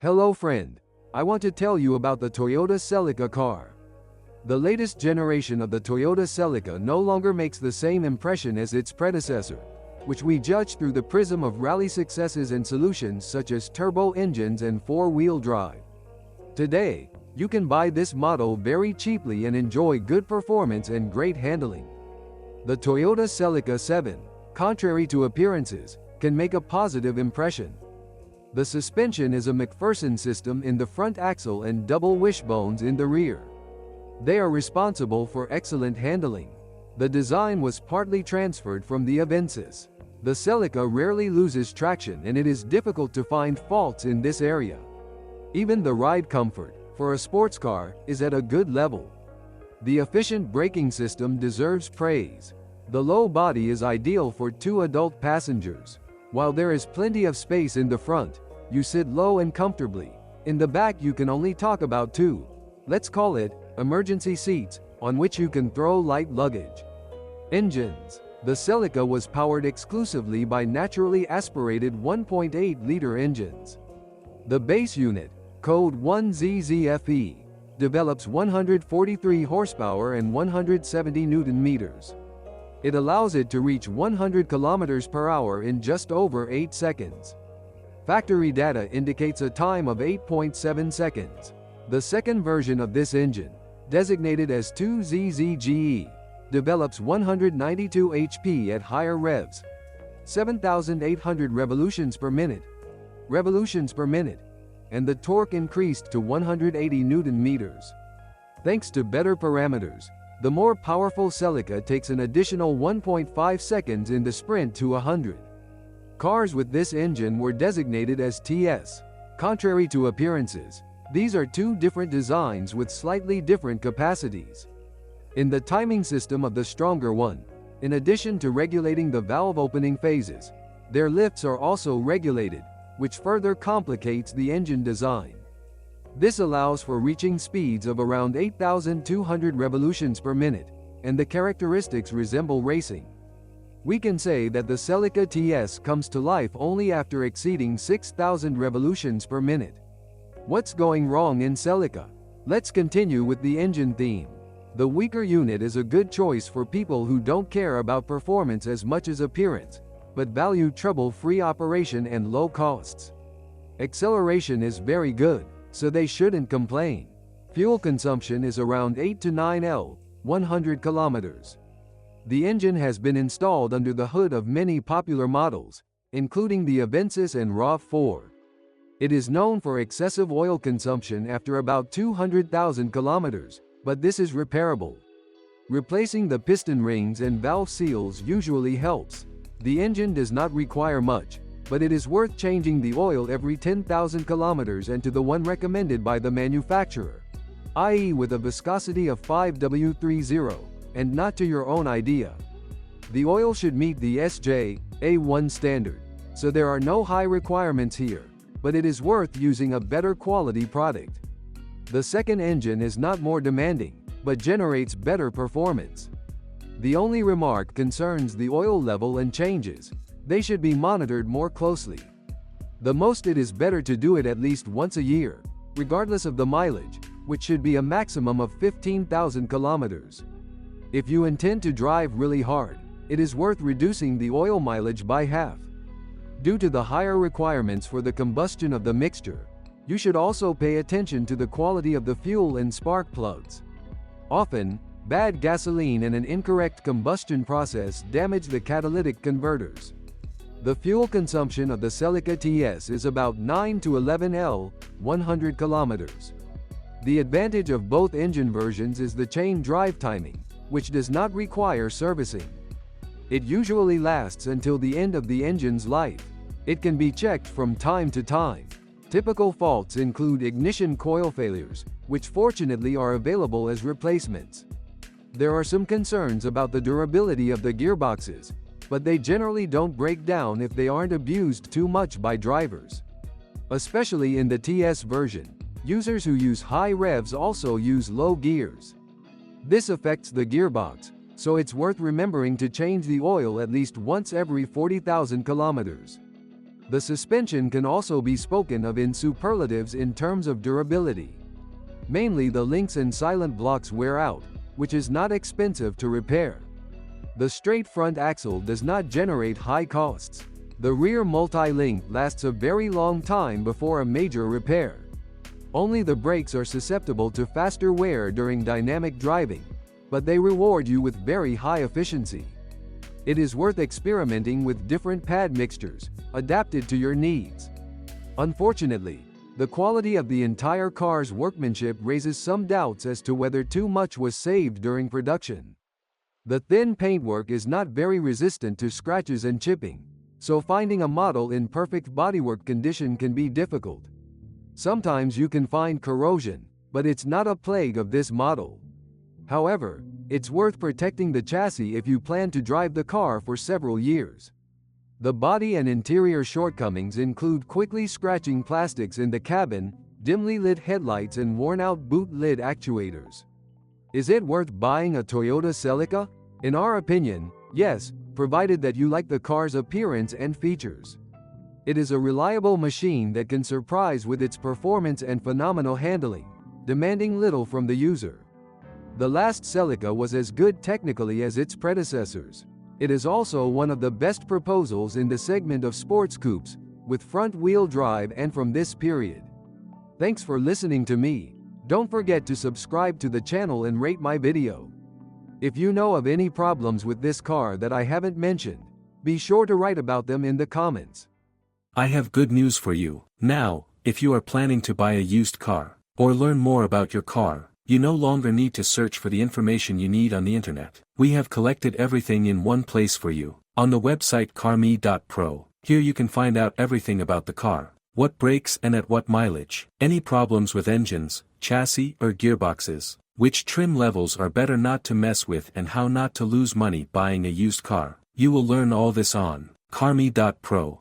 Hello friend, I want to tell you about the Toyota Celica car. The latest generation of the Toyota Celica no longer makes the same impression as its predecessor, which we judge through the prism of rally successes and solutions such as turbo engines and four-wheel drive. Today, you can buy this model very cheaply and enjoy good performance and great handling. The Toyota Celica VII, contrary to appearances, can make a positive impression. The suspension is a McPherson system in the front axle and double wishbones in the rear. They are responsible for excellent handling. The design was partly transferred from the Avensis. The Celica rarely loses traction and it is difficult to find faults in this area. Even the ride comfort, for a sports car, is at a good level. The efficient braking system deserves praise. The low body is ideal for 2 adult passengers. While there is plenty of space in the front, you sit low and comfortably. In the back you can only talk about 2, let's call it, emergency seats, on which you can throw light luggage. Engines. The Celica was powered exclusively by naturally aspirated 1.8-liter engines. The base unit, code 1ZZFE, develops 143 horsepower and 170 Nm. It allows it to reach 100 km per hour in just over 8 seconds. Factory data indicates a time of 8.7 seconds. The second version of this engine, designated as 2ZZGE, develops 192 HP at higher revs, 7,800 revolutions per minute, and the torque increased to 180 Nm. Thanks to better parameters, the more powerful Celica takes an additional 1.5 seconds in the sprint to 100. Cars with this engine were designated as TS. Contrary to appearances, these are 2 different designs with slightly different capacities. In the timing system of the stronger one, in addition to regulating the valve opening phases, their lifts are also regulated, which further complicates the engine design. This allows for reaching speeds of around 8,200 revolutions per minute, and the characteristics resemble racing. We can say that the Celica TS comes to life only after exceeding 6,000 revolutions per minute. What's going wrong in Celica? Let's continue with the engine theme. The weaker unit is a good choice for people who don't care about performance as much as appearance, but value trouble-free operation and low costs. Acceleration is very good, so they shouldn't complain. Fuel consumption is around 8 to 9 L, 100 kilometers. The engine has been installed under the hood of many popular models, including the Avensis and RAV4. It is known for excessive oil consumption after about 200,000 kilometers, but this is repairable. Replacing the piston rings and valve seals usually helps. The engine does not require much, but it is worth changing the oil every 10,000 kilometers and to the one recommended by the manufacturer, i.e. with a viscosity of 5W30, and not to your own idea. The oil should meet the SJ/A1 standard, so there are no high requirements here, but it is worth using a better quality product. The second engine is not more demanding, but generates better performance. The only remark concerns the oil level and changes. They should be monitored more closely. The most it is better to do it at least once a year, regardless of the mileage, which should be a maximum of 15,000 kilometers. If you intend to drive really hard, it is worth reducing the oil mileage by half. Due to the higher requirements for the combustion of the mixture, you should also pay attention to the quality of the fuel and spark plugs. Often, bad gasoline and an incorrect combustion process damage the catalytic converters. The fuel consumption of the Celica TS is about 9 to 11 L, 100 kilometers. The advantage of both engine versions is the chain drive timing, which does not require servicing. It usually lasts until the end of the engine's life. It can be checked from time to time. Typical faults include ignition coil failures, which fortunately are available as replacements. There are some concerns about the durability of the gearboxes, but they generally don't break down if they aren't abused too much by drivers. Especially in the TS version, users who use high revs also use low gears. This affects the gearbox, so it's worth remembering to change the oil at least once every 40,000 kilometers. The suspension can also be spoken of in superlatives in terms of durability. Mainly the links and silent blocks wear out, which is not expensive to repair. The straight front axle does not generate high costs. The rear multi-link lasts a very long time before a major repair. Only the brakes are susceptible to faster wear during dynamic driving, but they reward you with very high efficiency. It is worth experimenting with different pad mixtures, adapted to your needs. Unfortunately, the quality of the entire car's workmanship raises some doubts as to whether too much was saved during production. The thin paintwork is not very resistant to scratches and chipping, so finding a model in perfect bodywork condition can be difficult. Sometimes you can find corrosion, but it's not a plague of this model. However, it's worth protecting the chassis if you plan to drive the car for several years. The body and interior shortcomings include quickly scratching plastics in the cabin, dimly lit headlights and worn-out boot lid actuators. Is it worth buying a Toyota Celica? In our opinion, yes, provided that you like the car's appearance and features. It is a reliable machine that can surprise with its performance and phenomenal handling, demanding little from the user. The last Celica was as good technically as its predecessors. It is also one of the best proposals in the segment of sports coupes, with front-wheel drive and from this period. Thanks for listening to me. Don't forget to subscribe to the channel and rate my video. If you know of any problems with this car that I haven't mentioned, be sure to write about them in the comments. I have good news for you. Now, if you are planning to buy a used car, or learn more about your car, you no longer need to search for the information you need on the internet. We have collected everything in one place for you, on the website carme.pro. Here you can find out everything about the car, what breaks and at what mileage, any problems with engines, chassis or gearboxes, which trim levels are better not to mess with and how not to lose money buying a used car. You will learn all this on carme.pro.